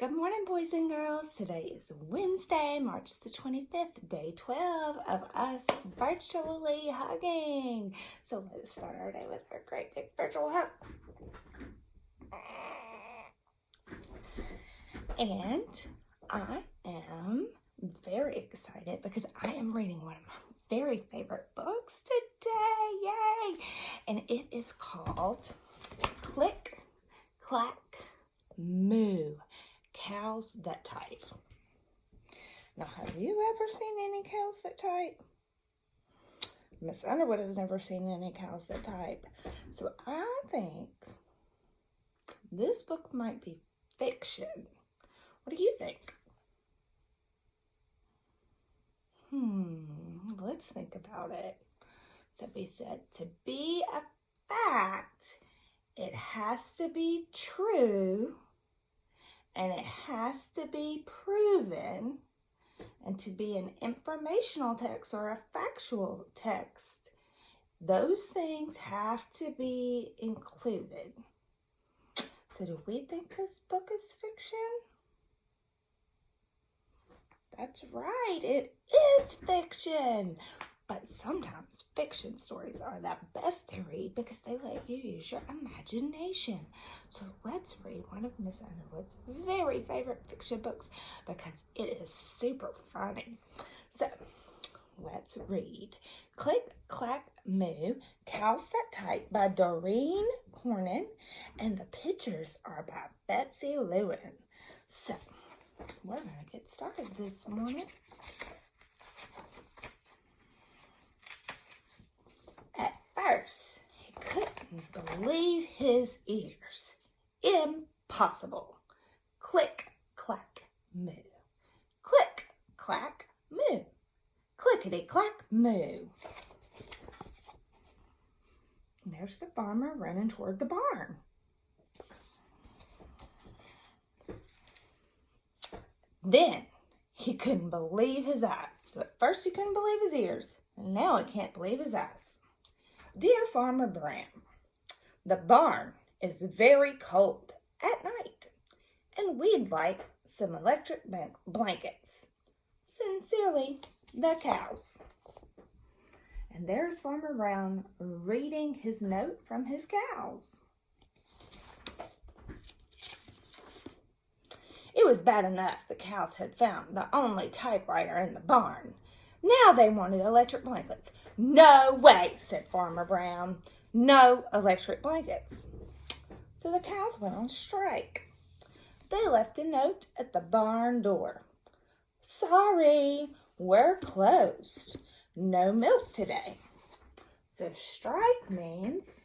Good morning, boys and girls. Today is Wednesday, March the 25th, day 12 of us virtually hugging. So let's start our day with our great big virtual hug. And I am very excited because I am reading one of my very favorite books today. Yay! And it is called Click, Clack, Moo. Cows that type. Now, have you ever seen any cows that type? Miss Underwood has never seen any cows that type. So I think this book might be fiction. What do you think? Let's think about it. So we said to be a fact, it has to be true. And it has to be proven, and to be an informational text or a factual text, those things have to be included. So do we think this book is fiction? That's right, it is fiction. But sometimes fiction stories are the best to read because they let you use your imagination. So let's read one of Miss Underwood's very favorite fiction books because it is super funny. So let's read Click, Clack, Moo, Cows That Type by Doreen, Cronin, and the pictures are by Betsy. So we're going to get started this morning. First, he couldn't believe his ears. Impossible. Click, clack, moo. Click, clack, moo. Clickety, clack, moo. And there's the farmer running toward the barn. Then he couldn't believe his eyes. So at first he couldn't believe his ears, and now he can't believe his eyes. Dear Farmer Brown, the barn is very cold at night, and we'd like some electric blankets. Sincerely, the cows. And there's Farmer Brown reading his note from his cows. It was bad enough the cows had found the only typewriter in the barn. Now they wanted electric blankets. No way, said Farmer Brown. No electric blankets. So the cows went on strike. They left a note at the barn door. Sorry, we're closed. No milk today. So strike means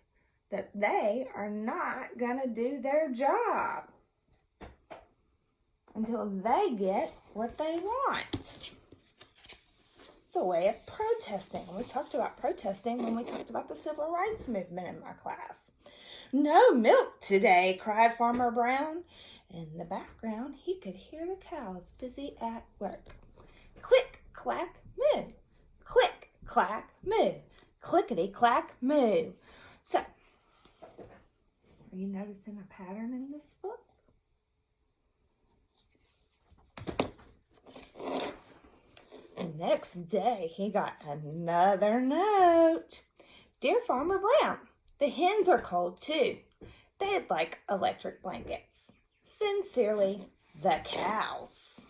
that they are not going to do their job until they get what they want. A way of protesting. We talked about protesting when we talked about the civil rights movement in my class. No milk today, cried Farmer Brown. In the background, he could hear the cows busy at work. Click, clack, moo. Click, clack, moo. Clickety, clack, moo. So, are you noticing a pattern in this book? The next day, he got another note. Dear Farmer Brown, the hens are cold too. They'd like electric blankets. Sincerely, the cows.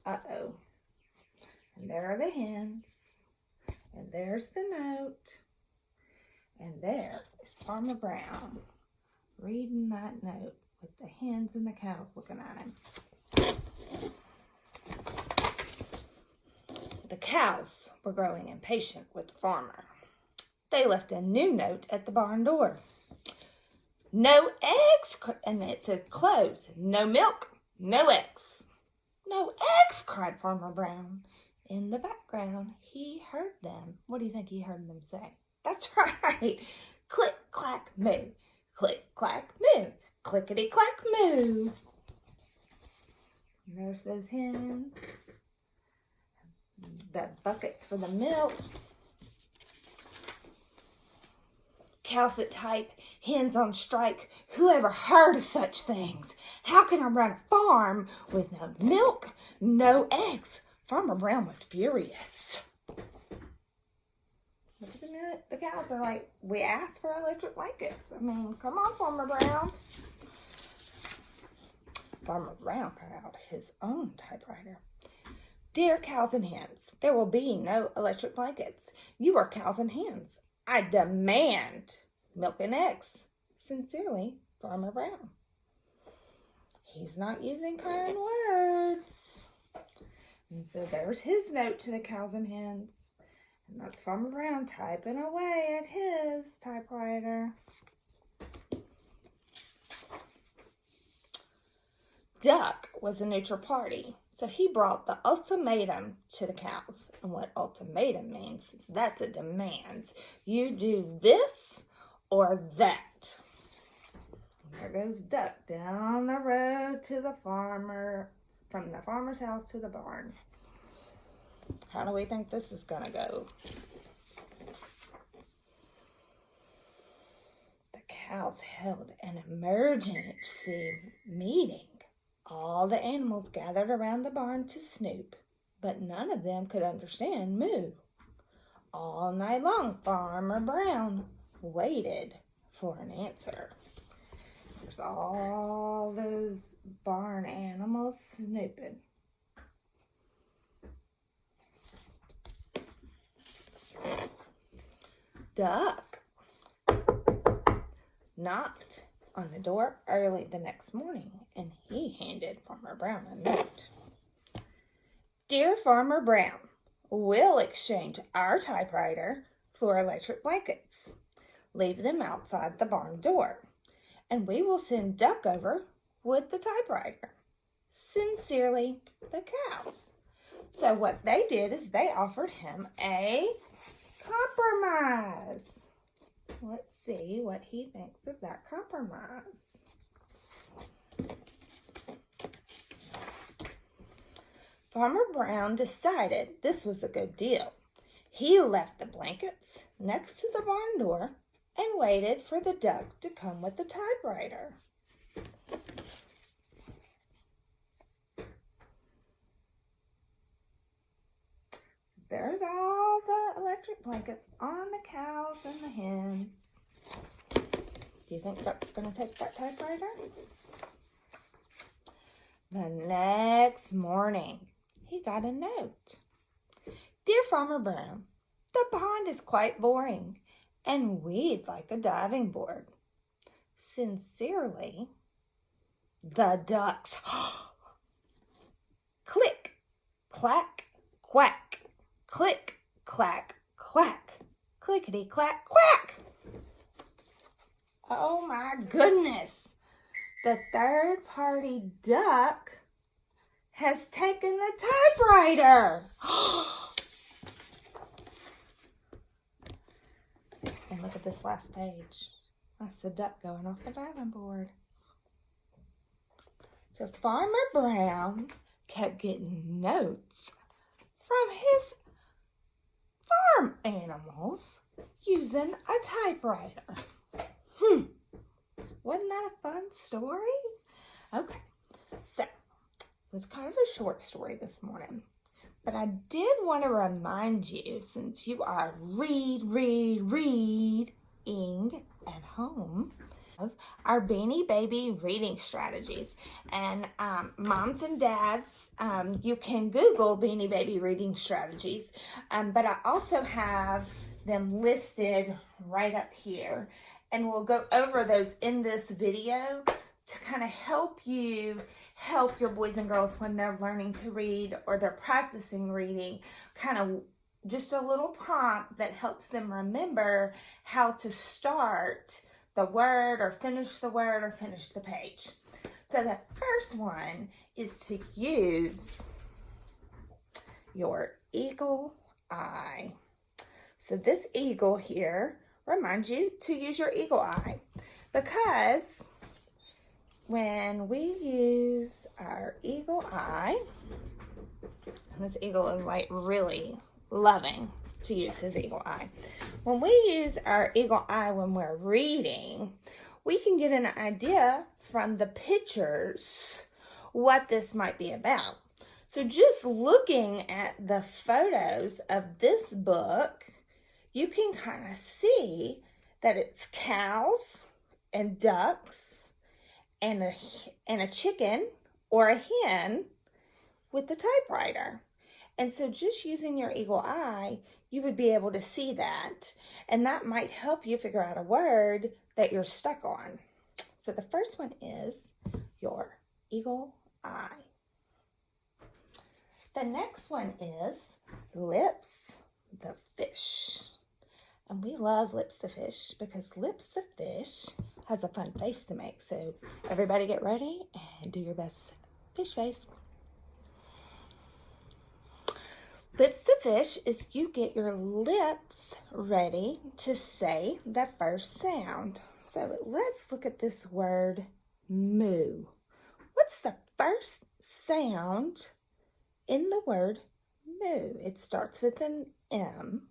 Uh-oh. And there are the hens. And there's the note. And there is Farmer Brown reading that note with the hens and the cows looking at him. The cows were growing impatient with the farmer. They left a new note at the barn door. No eggs, and it said close. No milk, no eggs. No eggs, cried Farmer Brown. In the background, he heard them. What do you think he heard them say? That's right. Click, clack, moo. Click, clack, moo. Clickety, clack, moo. And there's those hens. The buckets for the milk. Cows that type, hens on strike, who ever heard of such things? How can I run a farm with no milk, no eggs? Farmer Brown was furious. Look at the cows are like, we asked for electric blankets. I mean, come on, Farmer Brown. Farmer Brown got out his own typewriter. Dear cows and hens, there will be no electric blankets. You are cows and hens. I demand milk and eggs. Sincerely, Farmer Brown. He's not using kind words. And so there's his note to the cows and hens. And that's Farmer Brown typing away at his typewriter. Duck was a neutral party, so he brought the ultimatum to the cows. And what ultimatum means is that's a demand. You do this or that. And there goes Duck down the road to the farmer, from the farmer's house to the barn. How do we think this is going to go? The cows held an emergency meeting. All the animals gathered around the barn to snoop, but none of them could understand moo. All night long, Farmer Brown waited for an answer. There's all those barn animals snooping. Duck knocked on the door early the next morning, and he handed Farmer Brown a note. Dear Farmer Brown, we'll exchange our typewriter for electric blankets. Leave them outside the barn door, and we will send Duck over with the typewriter. Sincerely, the cows. So what they did is they offered him a compromise. Let's see what he thinks of that compromise. Farmer Brown decided this was a good deal. He left the blankets next to the barn door and waited for the duck to come with the typewriter. There's all the electric blankets on the cows and the hens. Do you think Duck's going to take that typewriter? The next morning, he got a note. Dear Farmer Brown, the pond is quite boring, and we'd like a diving board. Sincerely, the ducks. Click, clack, quack. Click, clack, quack. Clickety, clack, quack. Oh my goodness. The third-party duck has taken the typewriter. And look at this last page. That's the duck going off the diving board. So Farmer Brown kept getting notes from his farm animals using a typewriter. Wasn't that a fun story? Okay, so it was kind of a short story this morning, but I did want to remind you, since you are reading at home, of our Beanie Baby Reading Strategies. And moms and dads, you can Google Beanie Baby Reading Strategies, but I also have them listed right up here. And we'll go over those in this video to kind of help your boys and girls when they're learning to read or they're practicing reading, kind of just a little prompt that helps them remember how to start the word or finish the word or finish the page. So the first one is to use your eagle eye. So this eagle here reminds you to use your eagle eye, because when we use our eagle eye, and this eagle is like really loving, to use his eagle eye. When we use our eagle eye when we're reading, we can get an idea from the pictures what this might be about. So just looking at the photos of this book, you can kind of see that it's cows and ducks and a chicken or a hen with the typewriter. And so just using your eagle eye, you would be able to see that. And that might help you figure out a word that you're stuck on. So the first one is your eagle eye. The next one is Lips the fish. And we love Lips the fish because Lips the fish has a fun face to make. So everybody get ready and do your best fish face. Lips the fish is you get your lips ready to say the first sound. So let's look at this word moo. What's the first sound in the word moo? It starts with an M.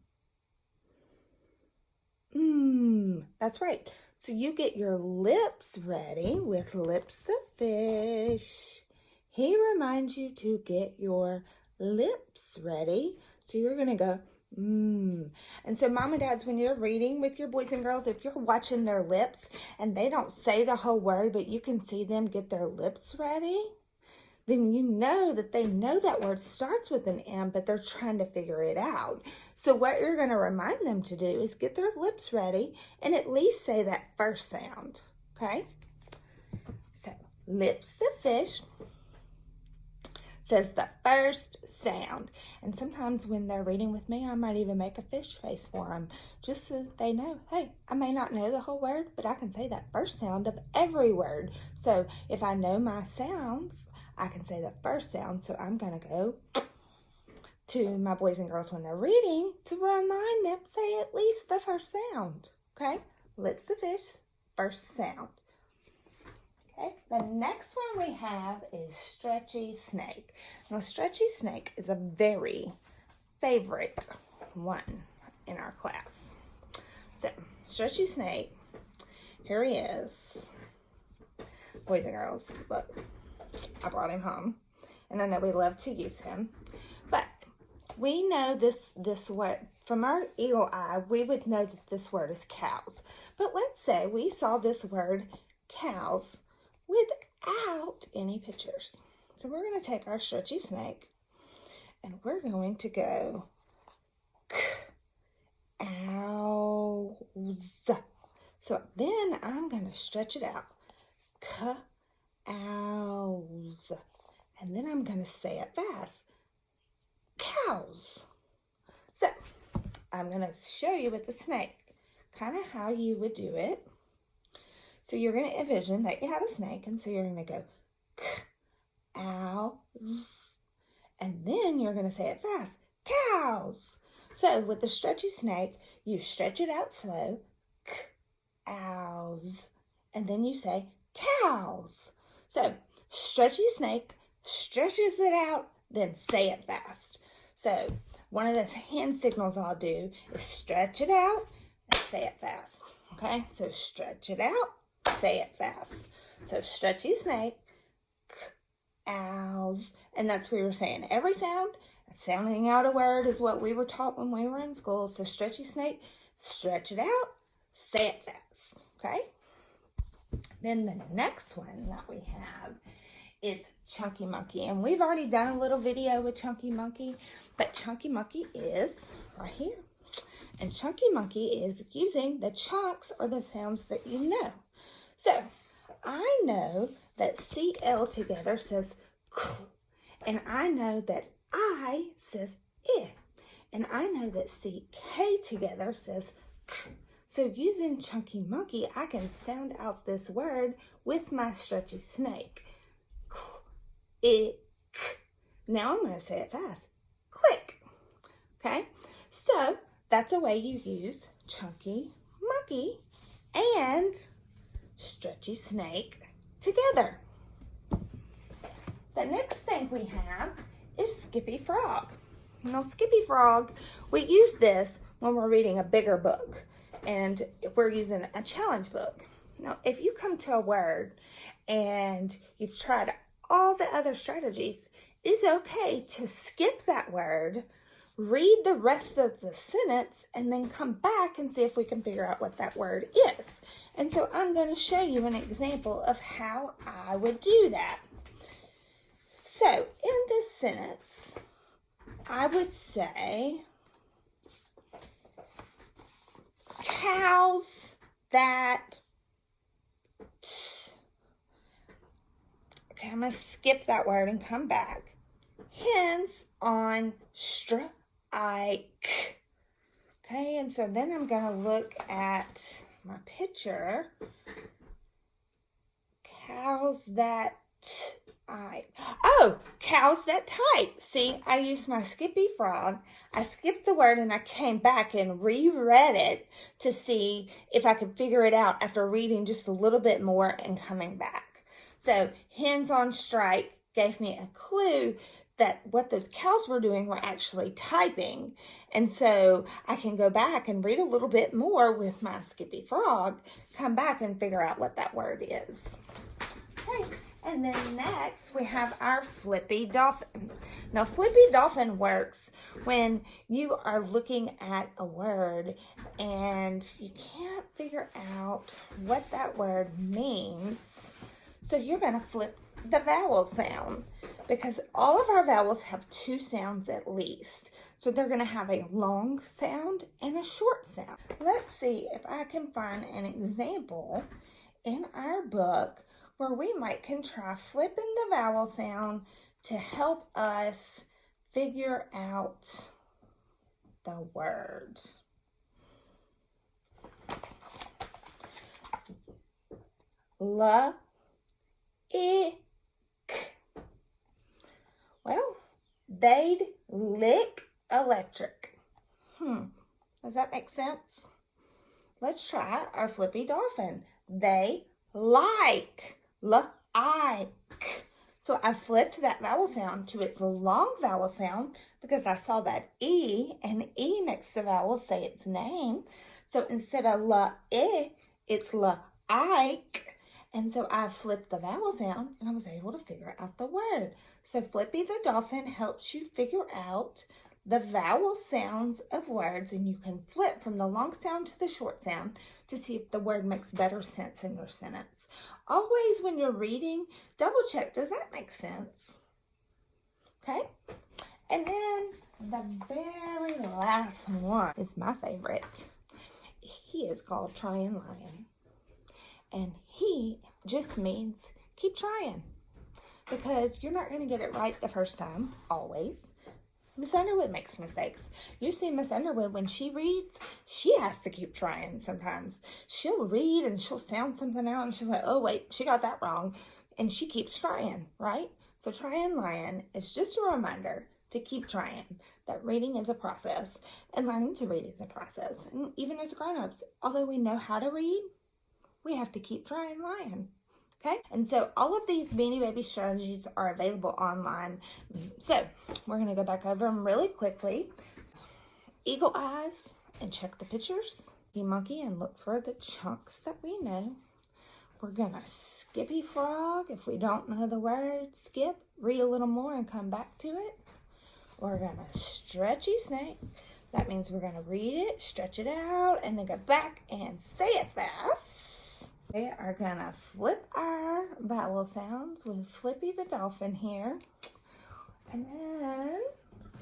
That's right. So you get your lips ready with Lips the fish. He reminds you to get your lips ready. So you're going to go, And so mom and dads, when you're reading with your boys and girls, if you're watching their lips and they don't say the whole word, but you can see them get their lips ready, then you know that they know that word starts with an M, but they're trying to figure it out. So what you're going to remind them to do is get their lips ready and at least say that first sound, okay? So, Lips the fish says the first sound. And sometimes when they're reading with me, I might even make a fish face for them, just so that they know, hey, I may not know the whole word, but I can say that first sound of every word. So if I know my sounds, I can say the first sound. So I'm going to go to my boys and girls when they're reading to remind them, say at least the first sound. Okay? Lips the fish, first sound. Okay, the next one we have is Stretchy Snake. Now, Stretchy Snake is a very favorite one in our class. So, Stretchy Snake, here he is. Boys and girls, look, I brought him home, and I know we love to use him, but we know this word, from our eagle eye, we would know that this word is cows. But let's say we saw this word cows without any pictures. So we're going to take our Stretchy Snake and we're going to go cows. So then I'm going to stretch it out. Cows. And then I'm going to say it fast. Cows. So I'm going to show you with the snake kind of how you would do it. So you're going to envision that you have a snake, and so you're going to go cows, and then you're going to say it fast, cows. So with the Stretchy Snake, you stretch it out slow, cows, and then you say cows. So Stretchy Snake stretches it out, then say it fast. So one of the hand signals I'll do is stretch it out and say it fast. Okay, so stretch it out. Say it fast. So Stretchy Snake, cows, and that's what we were saying. Every sound, sounding out a word is what we were taught when we were in school. So Stretchy Snake, stretch it out, say it fast. Okay? Then the next one that we have is Chunky Monkey. And we've already done a little video with Chunky Monkey, but Chunky Monkey is right here. And Chunky Monkey is using the chunks or the sounds that you know. So, I know that CL together says K, and I know that I says I, and I know that CK together says K. So, using Chunky Monkey, I can sound out this word with my Stretchy Snake. K, K. Now I'm going to say it fast. Click. Okay? So, that's a way you use Chunky Monkey and Stretchy Snake together. The next thing we have is Skippy Frog. Now, Skippy Frog, we use this when we're reading a bigger book and we're using a challenge book. Now, if you come to a word and you've tried all the other strategies, it's okay to skip that word, read the rest of the sentence, and then come back and see if we can figure out what that word is. And so I'm going to show you an example of how I would do that. So in this sentence, I would say, cows that, okay, I'm going to skip that word and come back. Hens on strike. Okay, and so then I'm going to look at my picture. Cows that cows that type. See, I used my Skippy Frog. I skipped the word and I came back and reread it to see if I could figure it out after reading just a little bit more and coming back. So hens on strike gave me a clue that what those cows were doing were actually typing. And so I can go back and read a little bit more with my Skippy Frog, come back and figure out what that word is. Okay. And then next we have our Flippy Dolphin. Now Flippy Dolphin works when you are looking at a word and you can't figure out what that word means. So you're going to flip the vowel sound because all of our vowels have two sounds at least. So they're going to have a long sound and a short sound. Let's see if I can find an example in our book where we can try flipping the vowel sound to help us figure out the words. La, ick. Well, they'd lick electric. Does that make sense? Let's try our Flippy Dolphin. They like. Like. So I flipped that vowel sound to its long vowel sound because I saw that E, and E makes the vowel say its name. So instead of la-I, it's la-ike. And so I flipped the vowel sound and I was able to figure out the word. So Flippy the Dolphin helps you figure out the vowel sounds of words, and you can flip from the long sound to the short sound to see if the word makes better sense in your sentence. Always when you're reading, double check, does that make sense? Okay? And then the very last one is my favorite. He is called Trying Lion. And he just means keep trying, because you're not going to get it right the first time, always. Miss Underwood makes mistakes. You see Miss Underwood, when she reads, she has to keep trying sometimes. She'll read and she'll sound something out and she's like, oh wait, she got that wrong. And she keeps trying, right? So Trying Lion is just a reminder to keep trying, that reading is a process and learning to read is a process. And even as grown-ups, although we know how to read, we have to keep trying lion. Okay, and so all of these Beanie Baby strategies are available online. So we're going to go back over them really quickly. Eagle eyes and check the pictures. Monkey and look for the chunks that we know. We're going to Skippy Frog. If we don't know the word, skip, read a little more and come back to it. We're going to Stretchy Snake. That means we're going to read it, stretch it out, and then go back and say it fast. We are going to flip our vowel sounds with Flippy the Dolphin here. And then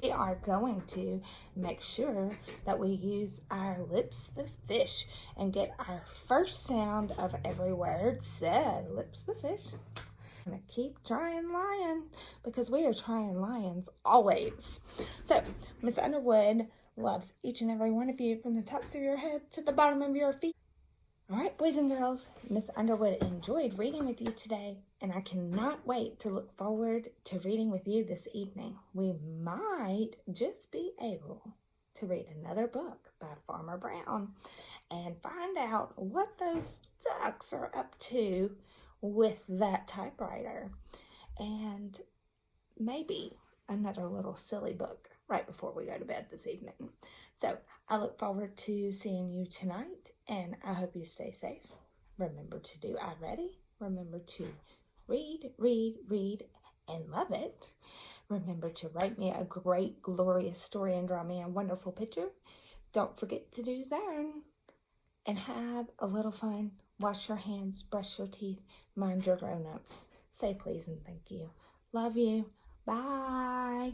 we are going to make sure that we use our lips the fish and get our first sound of every word said. Lips the fish. I'm going to keep trying lion because we are trying lions always. So Miss Underwood loves each and every one of you from the tops of your head to the bottom of your feet. All right, boys and girls, Miss Underwood enjoyed reading with you today, and I cannot wait to look forward to reading with you this evening. We might just be able to read another book by Farmer Brown and find out what those ducks are up to with that typewriter, and maybe another little silly book right before we go to bed this evening. So I look forward to seeing you tonight, and I hope you stay safe. Remember to do I Ready. Remember to read, read, read, and love it. Remember to write me a great, glorious story and draw me a wonderful picture. Don't forget to do Zern. And have a little fun. Wash your hands, brush your teeth, mind your grown-ups. Say please and thank you. Love you. Bye.